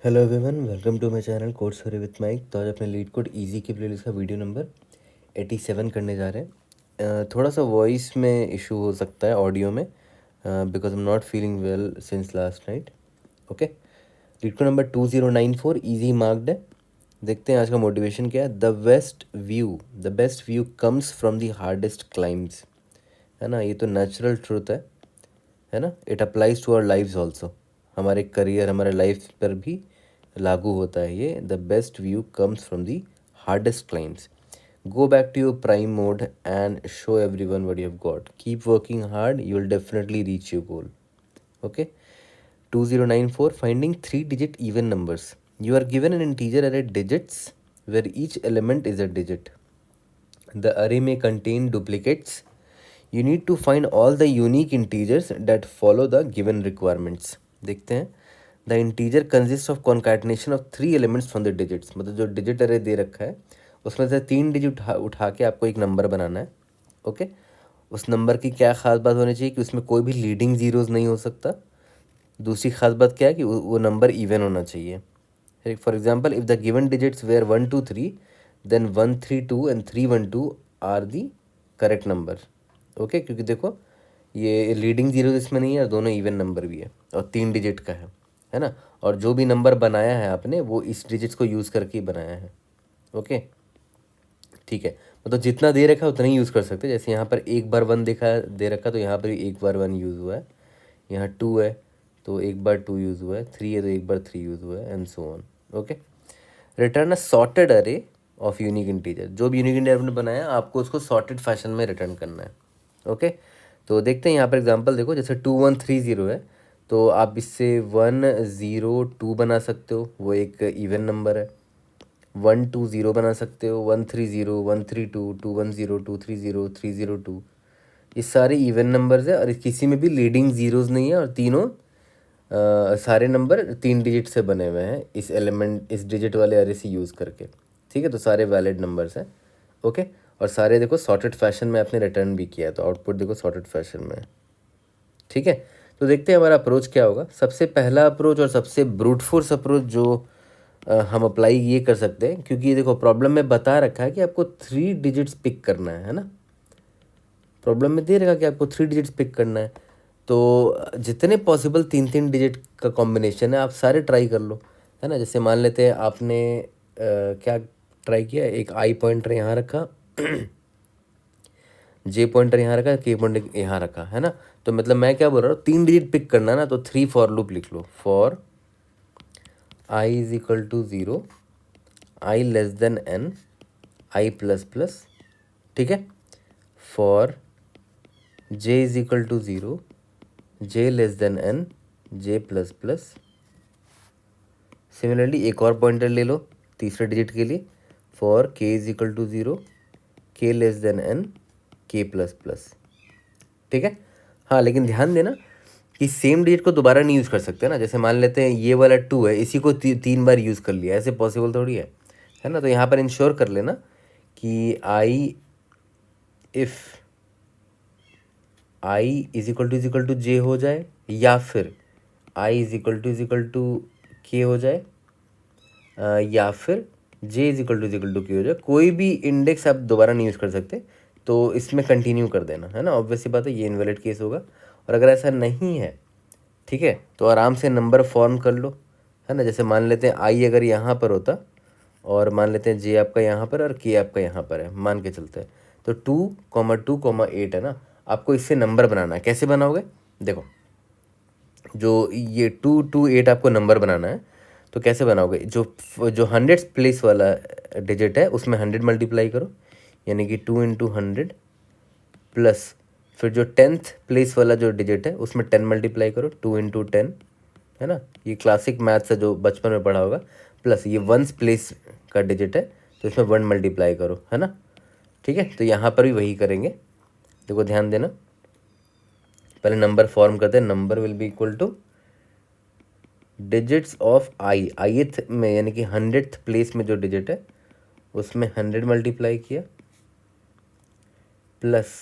Hello everyone, welcome to my channel code story with Mike. तो आज अपने LeetCode easy की playlist का वीडियो नंबर 87 करने जा रहे हैं। थोड़ा सा वॉइस में इशू हो सकता है ऑडियो में, because I am not feeling well since last night. Okay, LeetCode number 2094 easy marked है। देखते हैं आज का मोटिवेशन क्या है। The best view comes from the hardest climbs. है ना, ये तो नेचुरल ट्रूथ है ना। It applies to our lives also. हमारे करियर, हमारे लाइफ पर भी लागू होता है ये। The best view comes from the hardest climbs. Go back to your prime mode and show every one what you have got. Keep working hard, you will definitely reach your goal. Okay, 2094 finding 3-digit even numbers. You are given an integer array digits where each element is a digit. The array may contain duplicates. You need to find all the unique integers that follow the given requirements. देखते हैं। The integer consists of concatenation of 3 elements from the digits. मतलब जो digit अरे दे रखा है उसमें से 3 digit उठा के आपको एक नंबर बनाना है। ओके, उस नंबर की क्या खास बात होनी चाहिए कि उसमें कोई भी लीडिंग जीरोज नहीं हो सकता। दूसरी खास बात क्या है कि वो नंबर इवन होना चाहिए। For example, if the given digits were 1 2 3, then 1 3 2 and 3 1 2 are the correct number. Okay, क्योंकि देखो ये लीडिंग जीरो इसमें नहीं है और दोनों इवन नंबर भी है और 3 डिजिट का है ना। और जो भी नंबर बनाया है आपने वो इस डिजिट्स को यूज़ करके ही बनाया है। ओके, ठीक है। मतलब जितना दे रखा है उतना ही यूज़ कर सकते हैं। जैसे यहाँ पर एक बार 1 देखा है दे रखा, तो यहाँ पर भी एक बार 1 यूज़ हुआ है। यहाँ 2 है तो एक बार 2 यूज़ हुआ है, 3 है तो एक बार 3 यूज़ हुआ है, and so on. Okay, return a sorted अरे ऑफ यूनिक इंटीजर। जो भी यूनिक इंटीजर आपने बनाया आपको उसको सॉर्टेड फैशन में रिटर्न करना है। ओके, तो देखते हैं यहाँ पर एग्जांपल। देखो जैसे 2130 है तो आप इससे 102 बना सकते हो, वो एक इवन नंबर है। 120 बना सकते हो, 130, 132, 210, 230, 302। ये सारे इवन नंबर्स है और किसी में भी लीडिंग जीरोज नहीं है और तीनों सारे नंबर 3 डिजिट से बने हुए हैं इस एलिमेंट, इस डिजिट वाले अरे से यूज़ करके। ठीक है, तो सारे वैलिड नंबर्स हैं। ओके, और सारे देखो सॉर्टेड फैशन में आपने रिटर्न भी किया, तो आउटपुट देखो सॉर्टेड फैशन में है। ठीक है, तो देखते हैं हमारा अप्रोच क्या होगा। सबसे पहला अप्रोच और सबसे ब्रूट फोर्स अप्रोच जो हम अप्लाई ये कर सकते हैं, क्योंकि ये देखो प्रॉब्लम में बता रखा है कि आपको 3 डिजिट्स पिक करना है ना। प्रॉब्लम में दे रखा है कि आपको 3 डिजिट्स पिक करना है, तो जितने पॉसिबल 3 3 डिजिट का कॉम्बिनेशन है आप सारे ट्राई कर लो, है ना। जैसे मान लेते हैं आपने क्या ट्राई किया, एक आई पॉइंटर यहाँ रखा, जे पॉइंटर यहाँ रखा, के पॉइंटर यहाँ रखा, है ना। तो मतलब मैं क्या बोल रहा हूँ, 3 डिजिट पिक करना है ना, तो 3 फॉर लूप लिख लो। For I is equal to 0, I less than N, I plus plus. ठीक है, for J is equal to 0, J less than N, J plus plus. Similarly एक और पॉइंटर ले लो तीसरे डिजिट के लिए, for k is equal to 0, के less than N, K plus plus. ठीक है, हाँ लेकिन ध्यान देना कि सेम डिजिट को दोबारा नहीं यूज़ कर सकते ना। जैसे मान लेते हैं ये वाला 2 है, इसी को 3 बार यूज़ कर लिया, ऐसे पॉसिबल थोड़ी है ना। तो यहाँ पर इंश्योर कर लेना कि I, if I is equal to J हो जाए, या फिर आई इज इक्वल टू के हो जाए, या फिर जे इज इक्वल टू के हो जाए। कोई भी इंडेक्स आप दोबारा नहीं यूज़ कर सकते, तो इसमें कंटिन्यू कर देना, है ना। ऑब्वियस सी बात है, ये इनवैलिड केस होगा। और अगर ऐसा नहीं है, ठीक है, तो आराम से नंबर फॉर्म कर लो, है ना। जैसे मान लेते हैं आई अगर यहाँ पर होता और मान लेते हैं जे आपका यहाँ पर और के आपका यहाँ पर है, मान के चलते हैं, तो 2,2,8 है ना। आपको इससे नंबर बनाना है। कैसे बनाओगे, देखो जो ये 228 आपको नंबर बनाना है, तो कैसे बनाओगे, जो जो 100 प्लेस वाला डिजिट है उसमें 100 मल्टीप्लाई करो, यानी कि 2 इंटू 100, प्लस फिर जो 10th प्लेस वाला जो डिजिट है उसमें 10 मल्टीप्लाई करो, 2 इंटू 10, है ना। ये क्लासिक मैथ्स है जो बचपन में पढ़ा होगा। प्लस ये 1st प्लेस का डिजिट है तो इसमें 1 मल्टीप्लाई करो, है ना। ठीक है, तो यहाँ पर भी वही करेंगे। देखो ध्यान देना, पहले नंबर फॉर्म करते हैं। Number will be equal to digits of I, ith में यानी कि 100th प्लेस में जो डिजिट है उसमें 100 मल्टीप्लाई किया, प्लस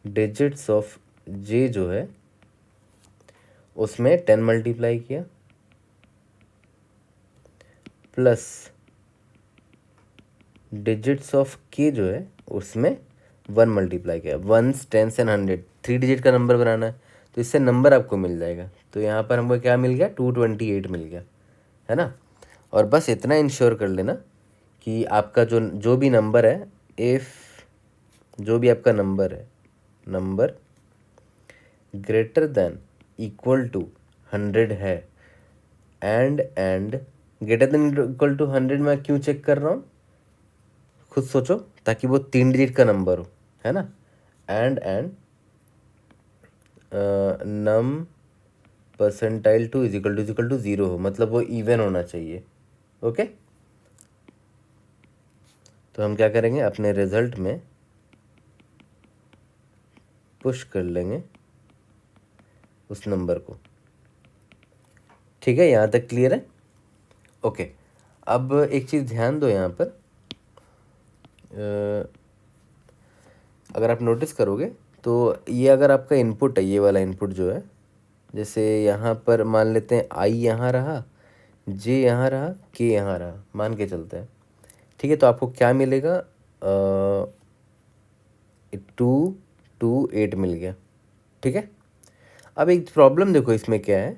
डिजिट्स ऑफ जे जो है उसमें 10 मल्टीप्लाई किया प्लस डिजिट्स ऑफ के जो है उसमें 1 मल्टीप्लाई किया, वंस टेंस एंड 100, 3 डिजिट का नंबर बनाना है तो इससे नंबर आपको मिल जाएगा। तो यहाँ पर हमको क्या मिल गया, 228 मिल गया, है ना। और बस इतना इंश्योर कर लेना कि आपका जो भी नंबर है, इफ़ जो भी आपका नंबर है, number greater than equal to 100 है, and greater than equal to 100 मैं क्यों चेक कर रहा हूँ, खुद सोचो, ताकि वो 3 डिजिट का नंबर हो, है ना। And num percentile 2 is equal to 0 हो, मतलब वो इवन होना चाहिए। ओके, तो हम क्या करेंगे, अपने रिजल्ट में पुश कर लेंगे उस नंबर को। ठीक है, यहाँ तक क्लियर है। ओके, अब एक चीज़ ध्यान दो यहाँ पर, अगर आप नोटिस करोगे तो ये अगर आपका इनपुट है, ये वाला इनपुट जो है, जैसे यहाँ पर मान लेते हैं आई यहाँ रहा, जे यहाँ रहा, के यहाँ रहा, मान के चलते हैं। ठीक है, तो आपको क्या मिलेगा, 228 मिल गया। ठीक है, अब एक प्रॉब्लम देखो इसमें क्या है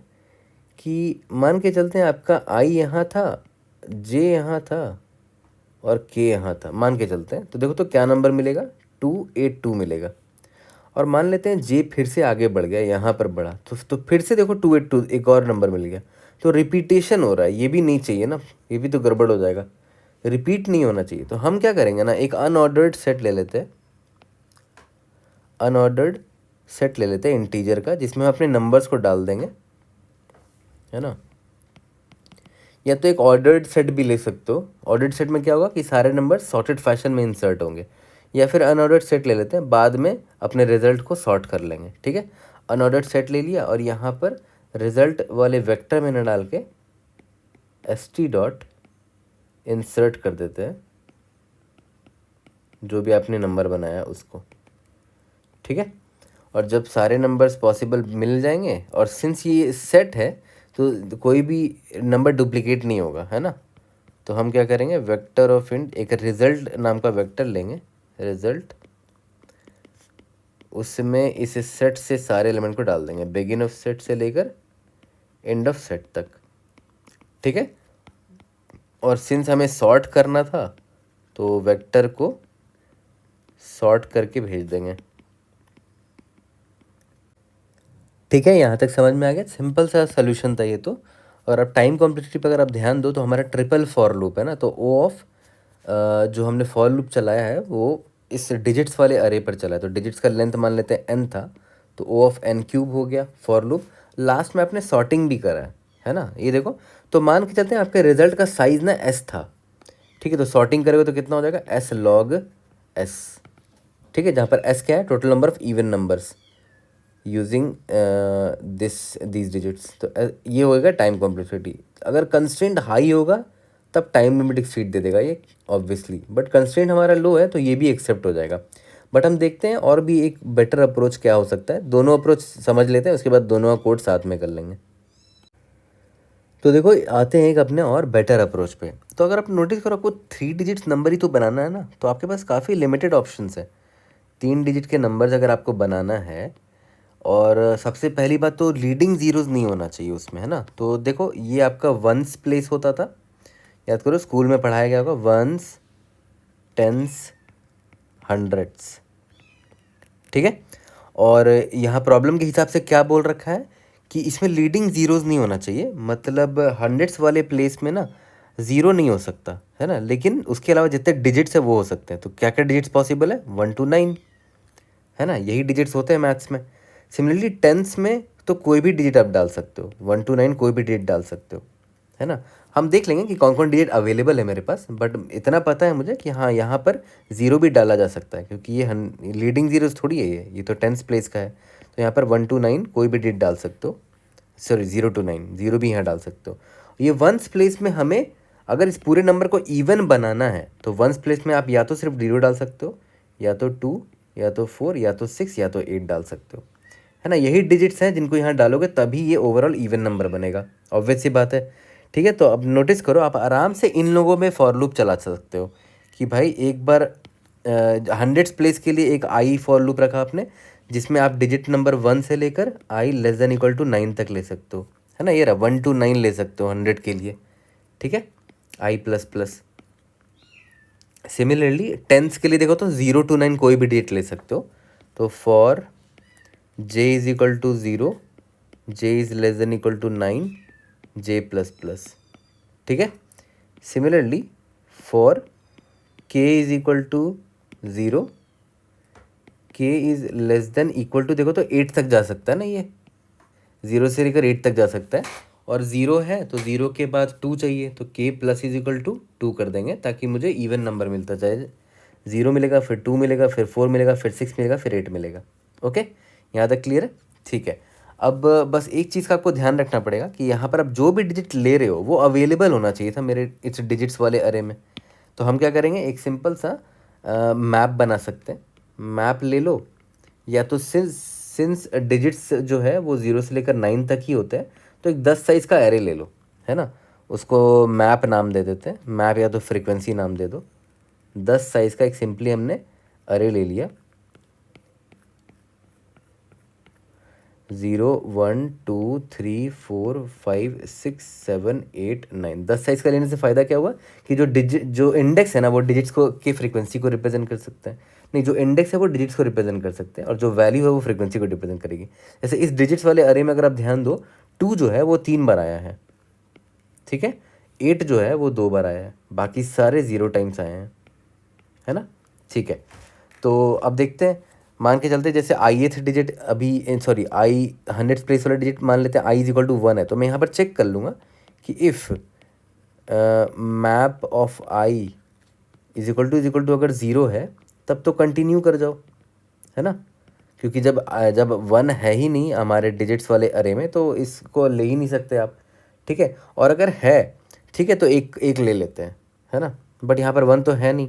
कि मान के चलते हैं आपका आई यहाँ था, जे यहाँ था और के यहाँ था, मान के चलते हैं, तो देखो तो क्या नंबर मिलेगा, 282 मिलेगा। और मान लेते हैं जे फिर से आगे बढ़ गया, यहाँ पर बढ़ा, तो फिर से देखो 282 एक और नंबर मिल गया। तो रिपीटेशन हो रहा है, ये भी नहीं चाहिए ना, ये भी तो गड़बड़ हो जाएगा, रिपीट नहीं होना चाहिए। तो हम क्या करेंगे ना, एक अनऑर्डर्ड सेट ले लेते हैं, अनऑर्डर्ड सेट ले लेते हैं इंटीजर का, जिसमें हम अपने नंबर्स को डाल देंगे, है ना। या तो एक ऑर्डर्ड सेट भी ले सकते हो, ऑर्डर्ड सेट में क्या होगा कि सारे नंबर सॉर्टेड फैशन में इंसर्ट होंगे। या फिर अनऑर्डर्ड सेट ले लेते हैं, बाद में अपने रिजल्ट को सॉर्ट कर लेंगे। ठीक है, अनऑर्डर्ड सेट ले लिया और यहाँ पर रिजल्ट वाले वेक्टर में न डाल के st डॉट इंसर्ट कर देते हैं जो भी आपने नंबर बनाया उसको। ठीक है, और जब सारे नंबर्स पॉसिबल मिल जाएंगे, और सिंस ये सेट है तो कोई भी नंबर डुप्लीकेट नहीं होगा, है ना। तो हम क्या करेंगे, वेक्टर ऑफ इंट, एक रिजल्ट नाम का वेक्टर लेंगे, रिजल्ट, उसमें इस सेट से सारे एलिमेंट को डाल देंगे, बिगिन ऑफ सेट से लेकर एंड ऑफ सेट तक। ठीक है, और सिंस हमें सॉर्ट करना था तो वेक्टर को सॉर्ट करके भेज देंगे। ठीक है, यहाँ तक समझ में आ गया, सिंपल सा सोल्यूशन था ये तो। और अब टाइम कॉम्प्लेक्सिटी पर अगर आप ध्यान दो तो हमारा ट्रिपल फॉर लूप है ना, तो ओ ऑफ जो हमने फॉर लूप चलाया है वो इस डिजिट्स वाले अरे पर चला है, तो डिजिट्स का लेंथ मान लेते हैं n था, तो ओ ऑफ n क्यूब हो गया फॉर लूप। लास्ट में आपने सॉर्टिंग भी करा है ना, ये देखो, तो मान के चलते हैं आपके रिजल्ट का साइज ना s था। ठीक है, तो सॉर्टिंग करोगे तो कितना हो जाएगा, s log s। ठीक है, जहाँ पर s क्या है, total number of even numbers using these digits. तो ये होएगा टाइम कॉम्प्लेक्सिटी। अगर कंस्ट्रेंट हाई होगा तब टाइम लिमिट एक्सीड दे देगा ये ऑब्वियसली, बट कंस्ट्रेंट हमारा लो है तो ये भी एक्सेप्ट हो जाएगा। बट हम देखते हैं और भी एक बेटर अप्रोच क्या हो सकता है, दोनों अप्रोच समझ लेते हैं, उसके बाद दोनों का कोड साथ में कर लेंगे। तो देखो आते हैं एक अपने और बेटर अप्रोच पे। तो अगर आप नोटिस करो, आपको 3 डिजिट्स नंबर ही तो बनाना है ना, तो आपके पास काफ़ी लिमिटेड ऑप्शंस है। 3 डिजिट के नंबर्स अगर आपको बनाना है, और सबसे पहली बात तो लीडिंग ज़ीरोज़ नहीं होना चाहिए उसमें, है ना। तो देखो ये आपका वंस प्लेस होता था, याद करो स्कूल में पढ़ाया गया होगा, वंस, टेंस, हंड्रेड्स। ठीक है, और यहाँ प्रॉब्लम के हिसाब से क्या बोल रखा है कि इसमें लीडिंग ज़ीरोज़ नहीं होना चाहिए, मतलब हंड्रेड्स वाले प्लेस में ना ज़ीरो नहीं हो सकता, है ना, लेकिन उसके अलावा जितने डिजिट्स है वो हो सकते हैं। तो क्या क्या डिजिट्स पॉसिबल है, 1 to 9, है ना, यही डिजिट्स होते हैं मैथ्स में। सिमिलरली टेंस में तो कोई भी डिजिट आप डाल सकते हो, 1 to 9 कोई भी डिजिट डाल सकते हो, है ना। हम देख लेंगे कि कौन कौन डिजिट अवेलेबल है मेरे पास, बट इतना पता है मुझे कि हाँ यहाँ पर ज़ीरो भी डाला जा सकता है, क्योंकि ये लीडिंग ज़ीरो थोड़ी है, ये तो टेंस प्लेस का है। तो यहाँ पर 1 to 9 कोई भी डिजिट डाल सकते हो, सॉरी 0 to 9 ज़ीरो भी यहाँ डाल सकते हो। ये वंस प्लेस में हमें अगर इस पूरे नंबर को इवन बनाना है तो वंस प्लेस में आप या तो सिर्फ 0 डाल सकते हो, या तो 2, या तो 4, या तो 6, या तो 8 डाल सकते हो, है ना। यही डिजिट्स हैं जिनको यहाँ डालोगे तभी ये ओवरऑल इवन नंबर बनेगा, ऑब्वियस सी बात है। ठीक है, तो अब नोटिस करो, आप आराम से इन लोगों में फॉर लूप चला सकते हो कि भाई एक बार हंड्रेड्स प्लेस के लिए एक आई फॉर लूप रखा आपने, जिसमें आप डिजिट नंबर 1 से लेकर आई लेस देन इक्वल टू 9 तक ले सकते हो, है ना। ये रहा 1 to 9 ले सकते हो 100 के लिए, ठीक है, आई प्लस प्लस। सिमिलरली टेंस के लिए देखो तो 0 to 9 कोई भी डिजिट ले सकते हो। तो for J is equal to 0, J is less than equal to 9, j plus plus, ठीक है। Similarly for k is equal to 0, के is less than equal to, देखो तो 8 तक जा सकता है ना, ये 0 से लेकर 8 तक जा सकता है, और 0 है तो 0 के बाद 2 चाहिए, तो के प्लस इज इक्वल टू 2 कर देंगे ताकि मुझे इवन नंबर मिलता जाए। 0 मिलेगा, फिर 2 मिलेगा, फिर 4 मिलेगा, फिर 6 मिलेगा, फिर 8 मिलेगा। ओके, यहाँ तक क्लियर है? ठीक है। अब बस एक चीज़ का आपको ध्यान रखना पड़ेगा कि यहाँ पर आप जो भी डिजिट ले रहे हो वो अवेलेबल होना चाहिए था मेरे इस डिजिट्स वाले अरे में। तो हम क्या करेंगे, एक सिंपल सा मैप बना सकते हैं। मैप ले लो, या तो सिंस डिजिट्स जो है वो 0 से लेकर 9 तक ही होते हैं, तो एक 10 साइज़ का एरे ले लो, है ना। उसको मैप नाम दे देते हैं, मैप या तो फ्रीक्वेंसी नाम दे दो। 10 साइज़ का एक सिंपली हमने अरे ले लिया, 0 1 2 3 4 5 6 7 8 9। 10 साइज़ का लेने से फ़ायदा क्या हुआ कि जो इंडेक्स है ना वो डिजिट्स को की फ्रीक्वेंसी को रिप्रेजेंट कर सकता है, नहीं जो इंडेक्स है वो डिजिट्स को रिप्रेजेंट कर सकते हैं, और जो वैल्यू है वो फ्रीक्वेंसी को रिप्रेजेंट करेगी। जैसे इस डिजिट्स वाले अरे में अगर आप ध्यान दो, 2 जो है वो 3 बार आया है, ठीक है। 8 जो है वो 2 बार आया है, बाकी सारे 0 टाइम्स आए हैं, है ना। ठीक है, तो अब देखते हैं, मान के चलते जैसे आई एथ डिजिट अभी, सॉरी आई हंड्रेड प्लेस वाला डिजिट मान लेते हैं आई इज इक्वल टू 1 है, तो मैं यहाँ पर चेक कर लूँगा कि if map of i is equal to अगर 0 है तब तो कंटिन्यू कर जाओ, है ना। क्योंकि जब 1 है ही नहीं हमारे डिजिट्स वाले अरे में तो इसको ले ही नहीं सकते आप, ठीक है। और अगर है, ठीक है, तो एक एक ले लेते हैं, है ना। बट यहाँ पर 1 तो है नहीं,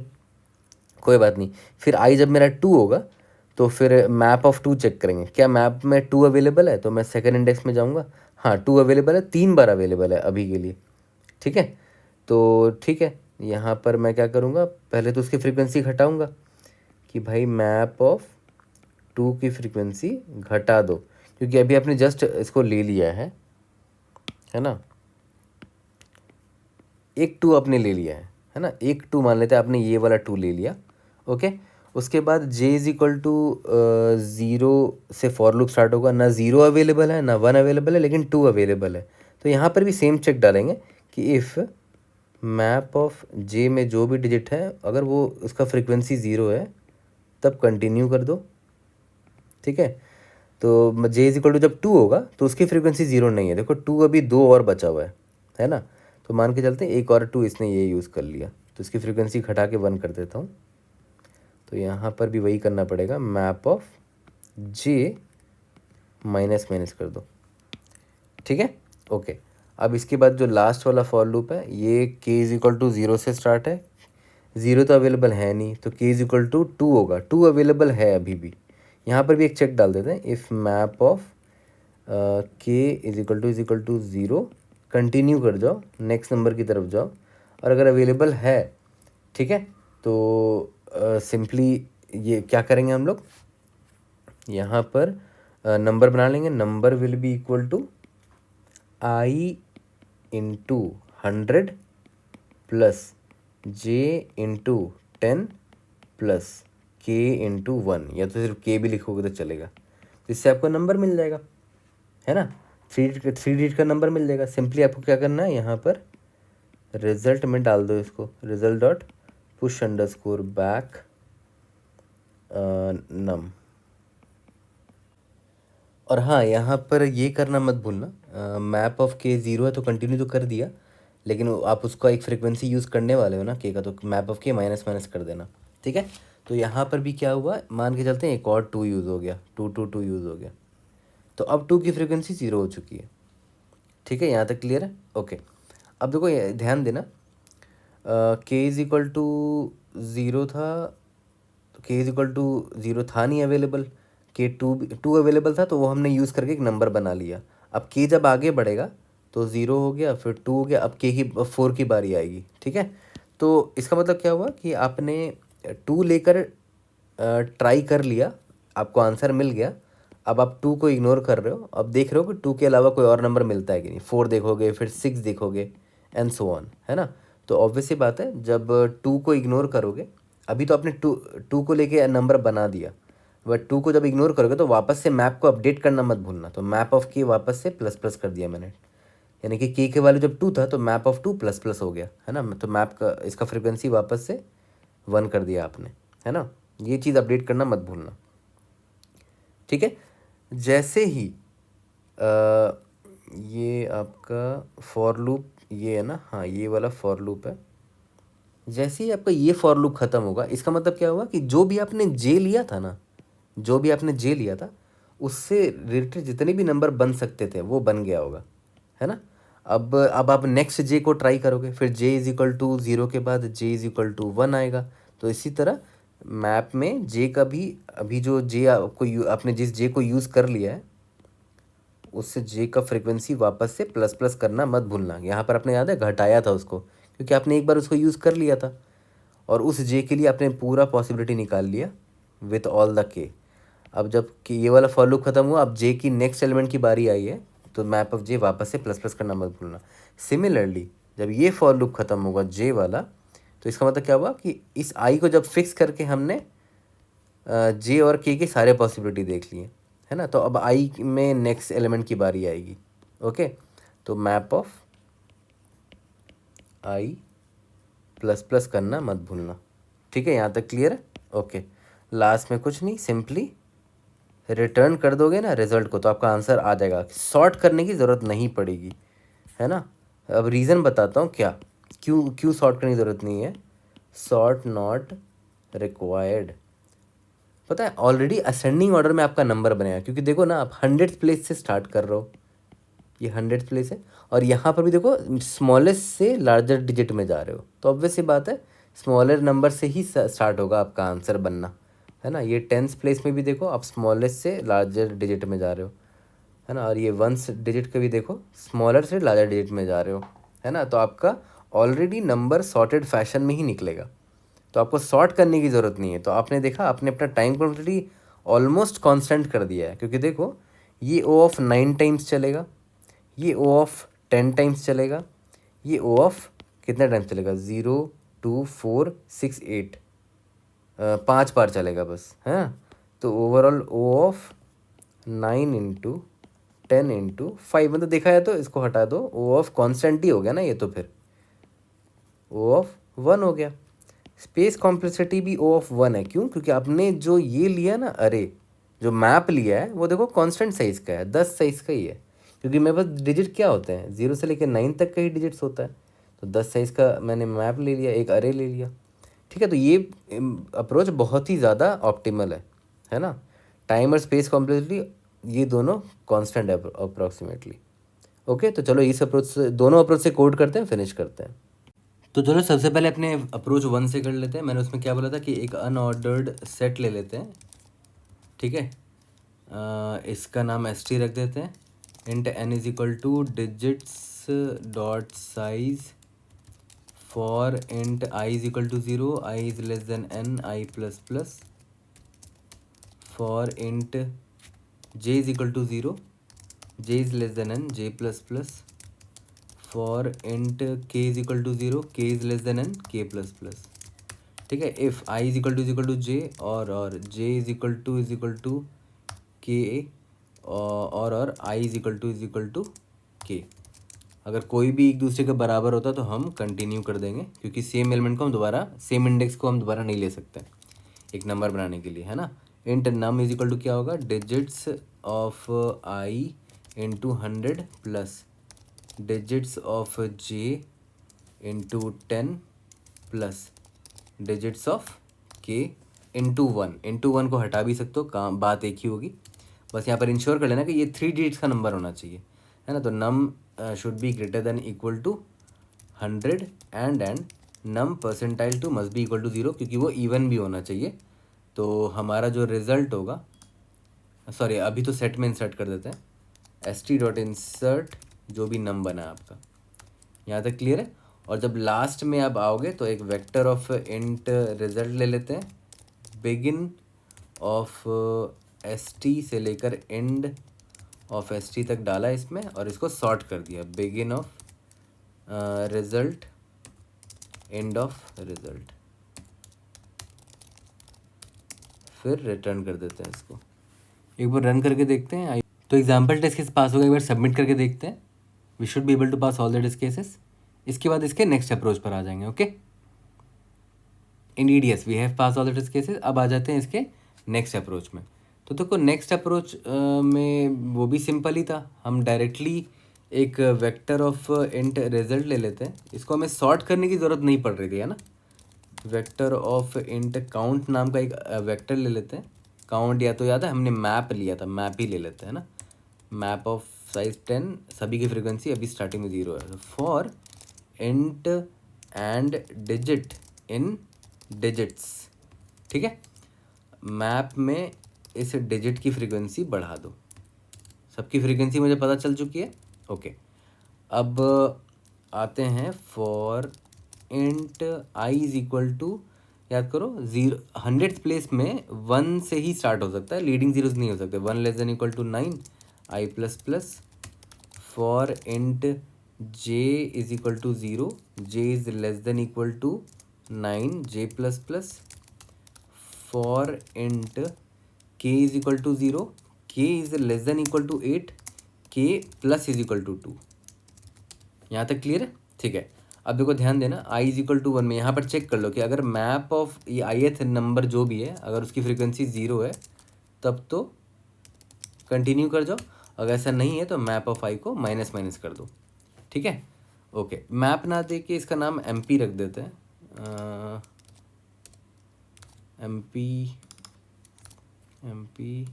कोई बात नहीं। फिर आई जब मेरा 2 होगा तो फिर मैप ऑफ 2 चेक करेंगे, क्या मैप में 2 अवेलेबल है, तो मैं सेकंड इंडेक्स में जाऊँगा, हाँ 2 अवेलेबल है, 3 बार अवेलेबल है अभी के लिए, ठीक है। तो ठीक है, यहाँ पर मैं क्या करूँगा, पहले तो उसकी फ्रीक्वेंसी घटाऊँगा कि भाई मैप ऑफ 2 की फ्रीक्वेंसी घटा दो, क्योंकि अभी आपने जस्ट इसको ले लिया है ना। एक 2 आपने ले लिया है ना, एक 2 मान लेते हैं आपने, ये वाला 2 ले लिया, ओके। उसके बाद जे इज इक्वल टू 0 से फॉर लूप स्टार्ट होगा, ना 0 अवेलेबल है ना 1 अवेलेबल है, लेकिन 2 अवेलेबल है। तो यहाँ पर भी सेम चेक डालेंगे कि इफ़ मैप ऑफ जे में जो भी डिजिट है अगर वो उसका फ्रीक्वेंसी 0 है तब कंटिन्यू कर दो, ठीक है। तो जे इज इक्वल टू जब 2 होगा तो उसकी फ्रीक्वेंसी 0 नहीं है, देखो 2 अभी 2 और बचा हुआ है ना। तो मान के चलते हैं एक और 2 इसने ये यूज़ कर लिया, तो इसकी फ्रीक्वेंसी घटा के 1 कर देता हूँ। तो यहाँ पर भी वही करना पड़ेगा, map of J minus minus कर दो, ठीक है, ओके। अब इसके बाद जो लास्ट वाला फॉर लूप है ये के इज इक्वल टू 0 से स्टार्ट है, 0 तो अवेलेबल है नहीं, तो के इज इक्वल टू 2 होगा, 2 अवेलेबल है अभी भी। यहाँ पर भी एक चेक डाल देते हैं, इफ़ मैप ऑफ के इज इक्वल टू 0, कंटिन्यू कर जाओ, नेक्स्ट नंबर की तरफ जाओ, और अगर अवेलेबल है, ठीक है, तो सिंपली ये क्या करेंगे हम लोग, यहाँ पर नंबर बना लेंगे, number will be equal to i into 100 plus j into 10 plus k into 1, या तो सिर्फ के भी लिखोगे तो चलेगा, तो इससे आपको नंबर मिल जाएगा, है ना। थ्री डिजिट का नंबर मिल जाएगा। सिंपली आपको क्या करना है, यहाँ पर रिजल्ट में डाल दो इसको, result dot push underscore back num. और हाँ, यहाँ पर ये करना मत भूलना, मैप ऑफ के 0 है तो कंटिन्यू तो कर दिया, लेकिन आप उसका एक फ्रिक्वेंसी यूज़ करने वाले हो ना के का, तो मैप ऑफ के माइनस माइनस कर देना, ठीक है। तो यहाँ पर भी क्या हुआ, मान के चलते हैं एक और 2 यूज़ हो गया, 2 यूज़ हो गया, तो अब 2 की फ्रिक्वेंसी 0 हो चुकी है, ठीक है। यहाँ तक क्लियर है, ओके। अब देखो ये ध्यान देना, के इज इक्वल टू 0 था, तो के इज इक्वल टू 0 था नहीं अवेलेबल, के टू अवेलेबल था तो वो हमने यूज़ करके एक नंबर बना लिया। अब के जब आगे बढ़ेगा तो 0 हो गया, फिर 2 हो गया, अब के की 4 की बारी आएगी। ठीक है, तो इसका मतलब क्या हुआ कि आपने 2 लेकर ट्राई कर लिया, आपको आंसर मिल गया। अब आप 2 को इग्नोर कर रहे हो, अब देख रहे हो कि 2 के अलावा कोई और नंबर मिलता है कि नहीं। 4 देखोगे, फिर 6 देखोगे एंड सो ऑन, है ना। तो ऑब्वियस सी बात है, जब 2 को इग्नोर करोगे, अभी तो आपने टू को लेके नंबर बना दिया, बट 2 को जब इग्नोर करोगे तो वापस से मैप को अपडेट करना मत भूलना। तो मैप ऑफ के वापस से प्लस प्लस कर दिया मैंने, यानी कि के वैल्यू जब 2 था तो मैप ऑफ 2 प्लस प्लस हो गया, है ना। तो मैप का इसका फ्रिक्वेंसी वापस से 1 कर दिया आपने, है ना। ये चीज़ अपडेट करना मत भूलना, ठीक है। जैसे ही ये आपका फॉर लूप ये है ना, हाँ ये वाला फॉर लूप है। जैसे ही आपका ये फॉर लूप ख़त्म होगा, इसका मतलब क्या होगा कि जो भी आपने जे लिया था ना, जो भी आपने जे लिया था उससे रिलेटेड जितने भी नंबर बन सकते थे वो बन गया होगा, है ना। अब आप नेक्स्ट जे को ट्राई करोगे, फिर जे इज़ इक्वल टू 0 के बाद जे इज़ इक्वल टू 1 आएगा। तो इसी तरह मैप में जे का भी, अभी जो जे आपको आपने जिस जे को यूज़ कर लिया है उससे जे का फ्रिक्वेंसी वापस से प्लस प्लस करना मत भूलना। यहाँ पर आपने याद है घटाया था उसको, क्योंकि आपने एक बार उसको यूज़ कर लिया था और उस जे के लिए आपने पूरा पॉसिबिलिटी निकाल लिया विथ ऑल द के। अब जब कि ये वाला फॉर लूप खत्म हुआ, अब जे की नेक्स्ट एलिमेंट की बारी आई है, तो मैप ऑफ जे वापस से प्लस प्लस करना मत भूलना। सिमिलरली जब ये फॉर लूप खत्म होगा जे वाला, तो इसका मतलब क्या हुआ कि इस आई को जब फिक्स करके हमने जे और के सारे पॉसिबिलिटी देख लिए, है ना। तो अब आई में नेक्स्ट एलिमेंट की बारी आएगी। ओके, तो map of I plus plus करना मत भूलना, ठीक है। यहाँ तक क्लियर है? ओके, लास्ट में कुछ नहीं, सिंपली रिटर्न कर दोगे ना रिजल्ट को तो आपका आंसर आ जाएगा। सॉर्ट करने की ज़रूरत नहीं पड़ेगी, है ना। अब रीज़न बताता हूँ क्या, क्यों सॉर्ट करने की ज़रूरत नहीं है। सॉर्ट नॉट रिक्वायर्ड, पता है ऑलरेडी असेंडिंग ऑर्डर में आपका नंबर बनेगा, क्योंकि देखो ना आप 100th प्लेस से स्टार्ट कर रहे हो, ये 100th प्लेस है, और यहाँ पर भी देखो स्मॉलेस्ट से लार्जर डिजिट में जा रहे हो, तो ऑब्वियस सी बात है स्मॉलर नंबर से ही स्टार्ट होगा आपका आंसर बनना, है ना। ये 10th प्लेस में भी देखो आप स्मॉलेस्ट से लार्जर डिजिट में जा रहे हो, है ना। और ये 1st डिजिट का भी देखो स्मॉलर से लार्जर डिजिट में जा रहे हो, है ना। तो आपका ऑलरेडी नंबर सॉर्टेड फैशन में ही निकलेगा, तो आपको सॉर्ट करने की ज़रूरत नहीं है। तो आपने देखा आपने अपना टाइम कॉम्प्लेक्सिटी ऑलमोस्ट कांस्टेंट कर दिया है, क्योंकि देखो ये ओ ऑफ 9 टाइम्स चलेगा, ये ओ ऑफ 10 टाइम्स चलेगा, ये ओ ऑफ कितना टाइम्स चलेगा, 0 2 4 6 8, 5 बार चलेगा बस, है। तो overall O of 9 into 10 into 5, मतलब देखा है तो इसको हटा दो, ओ ऑफ कॉन्स्टेंट ही हो गया ना ये, तो फिर ओ ऑफ 1 हो गया। स्पेस कॉम्प्लेक्सिटी भी ओ ऑफ 1 है, क्यों, क्योंकि आपने जो ये लिया ना अरे, जो मैप लिया है वो देखो कांस्टेंट साइज़ का है, 10 साइज़ का ही है, क्योंकि मेरे पास डिजिट क्या होते हैं 0 से लेकर 9 तक का ही डिजिट्स होता है। तो 10 साइज़ का मैंने मैप ले लिया, एक अरे ले लिया, ठीक है। तो ये अप्रोच बहुत ही ज़्यादा ऑप्टिमल है ना। टाइम और स्पेस कॉम्प्लेक्सिटी ये दोनों कांस्टेंट है अप्रॉक्सीमेटली। ओके, तो चलो इस अप्रोच से, दोनों अप्रोच से कोड करते हैं, फिनिश करते हैं। तो चलो सबसे पहले अपने अप्रोच 1 से कर लेते हैं। मैंने उसमें क्या बोला था कि एक अनऑर्डर्ड सेट ले लेते हैं, ठीक है। इसका नाम एस टी रख देते हैं। Int N is equal to digits dot size for int I is equal to 0, I is less than N, I plus plus, for int J is equal to 0, J is less than N, J plus plus, for int K is equal to 0, के is less than N, K plus plus, ठीक है। If I is equal to J और J is equal to के और आई is equal to के, अगर कोई भी एक दूसरे के बराबर होता तो हम कंटिन्यू कर देंगे, क्योंकि सेम एलिमेंट को हम दोबारा, सेम इंडेक्स को हम दोबारा नहीं ले सकते एक नंबर बनाने के लिए, है ना। Int num is equal to क्या होगा, digits of i into 100 plus digits of j into 10 plus digits of k into 1 को हटा भी सकते हो, काम बात एक ही होगी। बस यहाँ पर इंश्योर कर लेना कि ये 3 डिजिट्स का नंबर होना चाहिए, है ना। तो num should be greater than equal to 100 and num percentile two must be equal to 0, क्योंकि वो इवन भी होना चाहिए। तो हमारा जो रिज़ल्ट होगा सॉरी अभी तो सेट में इंसर्ट कर देते हैं, st.insert जो भी नम बना है आपका, यहाँ तक क्लियर है। और जब लास्ट में आप आओगे तो एक वेक्टर ऑफ इंट रिजल्ट ले लेते हैं, बिगिन ऑफ st से लेकर एंड ऑफ st तक डाला इसमें, और इसको सॉर्ट कर दिया, begin of result end of result, फिर रिटर्न कर देते हैं इसको। एक बार रन करके देखते हैं। तो एग्जाम्पल टेस्ट केस पास हो गया, एक बार सबमिट करके देखते हैं। We should be able to pass all the test cases. इसके बाद इसके नेक्स्ट अप्रोच पर आ जाएंगे। Okay, indeed yes we have pass all the test cases. अब आ जाते हैं इसके नेक्स्ट अप्रोच में। तो देखो नेक्स्ट अप्रोच में वो भी सिंपल ही था, हम डायरेक्टली एक वेक्टर ऑफ इंट रिजल्ट ले लेते हैं। इसको हमें सॉर्ट करने की ज़रूरत नहीं पड़ रही थी, है ना। वेक्टर ऑफ इंट काउंट नाम का एक वेक्टर ले लेते हैं। काउंट या तो याद है हमने मैप लिया था, मैप ही ले लेते हैं ना। मैप ऑफ साइज 10, सभी की फ्रीक्वेंसी अभी स्टार्टिंग में 0 है। For int and digit in digits, ठीक है। मैप में इस डिजिट की फ्रीक्वेंसी बढ़ा दो। सबकी फ्रीक्वेंसी मुझे पता चल चुकी है। ओके, अब आते हैं for int I is equal to, याद करो 100th प्लेस में 1 से ही स्टार्ट हो सकता है, लीडिंग जीरोज नहीं हो सकते। 1 less than equal to 9 i plus plus. For int J is equal to 0, J is less than equal to 9 j plus plus. For int k is equal to 0, k is less than equal to 8, k plus is equal to 2। यहाँ तक clear है, ठीक है। अब देखो ध्यान देना, i is equal to 1 में यहाँ पर चेक कर लो कि अगर मैप ऑफ ये ith नंबर जो भी है अगर उसकी फ्रीक्वेंसी 0 है तब तो कंटिन्यू कर जाओ, अगर ऐसा नहीं है तो मैप ऑफ i को माइनस माइनस कर दो, ठीक है। ओके, मैप ना दे के इसका नाम mp रख देते हैं, mp mp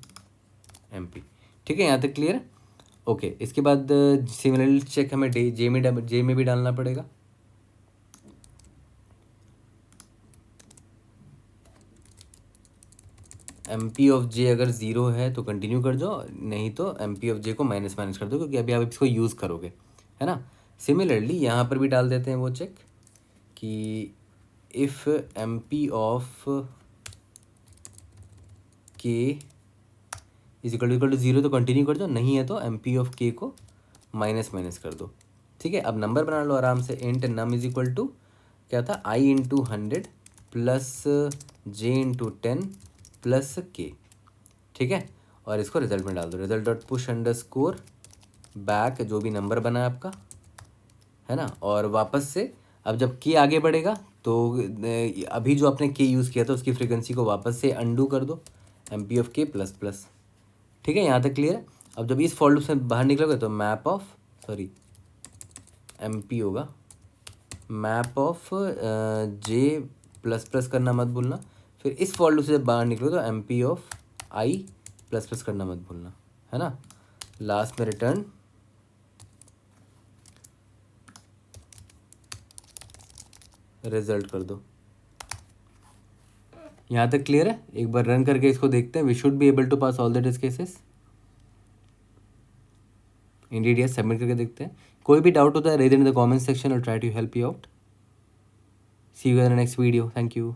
mp, ठीक है। यहाँ तक क्लियर है। ओके, इसके बाद सिमिलरली चेक हमें जे में भी डालना पड़ेगा। mp ऑफ j अगर 0 है तो कंटिन्यू कर जाओ, नहीं तो mp ऑफ j को माइनस माइनस कर दो, क्योंकि अभी आप इसको यूज़ करोगे, है ना। सिमिलरली यहाँ पर भी डाल देते हैं वो चेक कि if mp of k is equal to 0 तो कंटिन्यू कर दो, नहीं है तो mp ऑफ k को माइनस माइनस कर दो, ठीक है। अब नंबर बना लो आराम से। Int num is equal to क्या था, i into 100 plus j into 10 plus k, ठीक है। और इसको रिजल्ट में डाल दो, result dot push underscore back जो भी नंबर बना है आपका, है ना। और वापस से अब जब k आगे बढ़ेगा तो अभी जो आपने k यूज़ किया था उसकी फ्रीक्वेंसी को वापस से अंडू कर दो, mp of k plus plus, ठीक है। यहाँ तक क्लियर है। अब जब इस फॉर लूप से बाहर निकलोगे तो मैप ऑफ सॉरी mp होगा, map of j plus plus करना मत भूलना। फिर इस फॉर लूप से जब बाहर निकलो तो mp of i plus plus करना मत भूलना, है ना। लास्ट में रिटर्न रिजल्ट कर दो। यहाँ तक क्लियर है। एक बार रन करके इसको देखते हैं। We should be able to pass all the test cases. Indeed yes, submit करके देखते हैं। कोई भी डाउट होता है raise in the comment section और try to help you out. See you in the next video. Thank you.